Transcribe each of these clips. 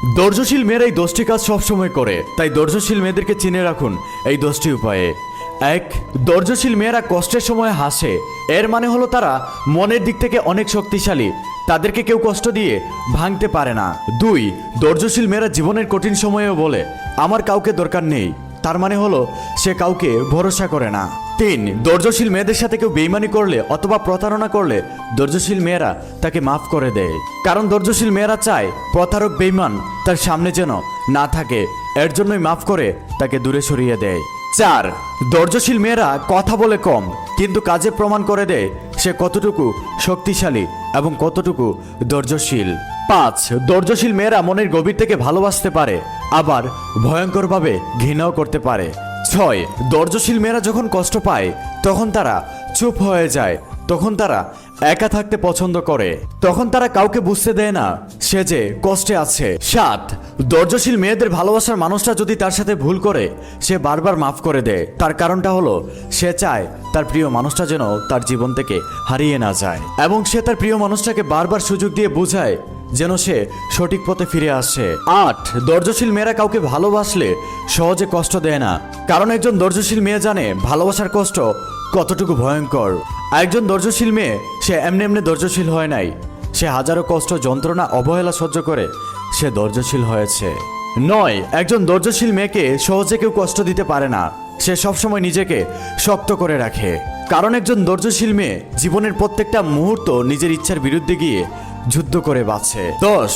ধৈর্যশীল মেয়েরা এই 10টি কাজ সবসময় করে, তাই ধৈর্যশীল মেয়েদেরকে চিনে রাখুন এই 10টি উপায়ে। 1. ধৈর্যশীল মেয়েরা কষ্টের সময় হাসে। এর মানে হলো তারা মনের দিক থেকে অনেক শক্তিশালী, তাদেরকে কেউ কষ্ট দিয়ে ভাঙতে পারে না। 2. ধৈর্যশীল মেয়েরা জীবনের কঠিন সময়েও বলে আমার কাউকে দরকার নেই, তার মানে হলো সে কাউকে ভরসা করে না। 3. ধৈর্যশীল মেয়েদের সাথে কেউ বেইমানি করলে অথবা প্রতারণা করলে ধৈর্যশীল মেয়েরা তাকে মাফ করে দেয়, কারণ ধৈর্যশীল মেয়েরা চায় প্রতারক বেইমান তার সামনে যেন না থাকে, এর জন্যই মাফ করে তাকে দূরে সরিয়ে দেয়। 4. ধৈর্যশীল মেয়েরা কথা বলে কম, কিন্তু কাজে প্রমাণ করে দেয় সে কতটুকু শক্তিশালী এবং কতটুকু ধৈর্যশীল। 5. ধৈর্যশীল মেয়েরা মনের গভীর থেকে ভালোবাসতে পারে, আবার ভয়ঙ্করভাবে ঘৃণাও করতে পারে। 6. ধৈর্যশীল মেয়েরা যখন কষ্ট পায় তখন তারা চুপ হয়ে যায়, তখন তারা একা থাকতে পছন্দ করে, তখন তারা কাউকে বুঝতে দেয় না সে যে কষ্টে আছে। 7. ধৈর্যশীল মেয়েদের ভালোবাসার মানুষটা যদি তার সাথে ভুল করে সে বারবার মাফ করে দেয়, তার কারণটা হলো সে চায় তার প্রিয় মানুষটা যেন তার জীবন থেকে হারিয়ে না যায়, এবং সে তার প্রিয় মানুষটাকে বারবার সুযোগ দিয়ে বোঝায় যেন সে সঠিক পথে ফিরে আসে। 8. ধৈর্যশীল মেয়েরা কাউকে ভালোবাসলে সহজে কষ্ট দেয় না, কারণ একজন ধৈর্যশীল মেয়ে জানে ভালোবাসার কষ্ট কতটুকু ভয়ঙ্কর। একজন ধৈর্যশীল মেয়ে সে এমনি এমনি ধৈর্যশীল হয় নাই, সে হাজারো কষ্ট, যন্ত্রণা, অবহেলা সহ্য করে সে ধৈর্যশীল হয়েছে। 9. একজন ধৈর্যশীল মেয়েকে সহজে কেউ কষ্ট দিতে পারে না, সে সবসময় নিজেকে শক্ত করে রাখে, কারণ একজন ধৈর্যশীল মেয়ে জীবনের প্রত্যেকটা মুহূর্ত নিজের ইচ্ছার বিরুদ্ধে গিয়ে যুদ্ধ করে বাঁচে। 10.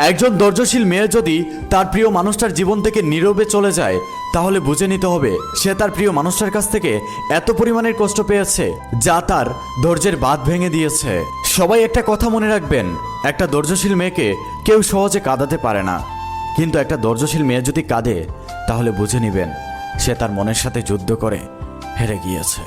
একজন ধৈর্যশীল মেয়ে যদি তার প্রিয় মানুষটার জীবন থেকে নীরবে চলে যায় তাহলে বুঝে নিতে হবে সে তার প্রিয় মানুষটার কাছ থেকে এত পরিমাণের কষ্ট পেয়েছে যা তার ধৈর্যের বাঁধ ভেঙে দিয়েছে। সবাই একটা কথা মনে রাখবেন, একটা ধৈর্যশীল মেয়েকে কেউ সহজে কাঁদাতে পারে না, কিন্তু একটা ধৈর্যশীল মেয়ে যদি কাঁদে তাহলে বুঝে নেবেন সে তার মনের সাথে যুদ্ধ করে হেরে গিয়েছে।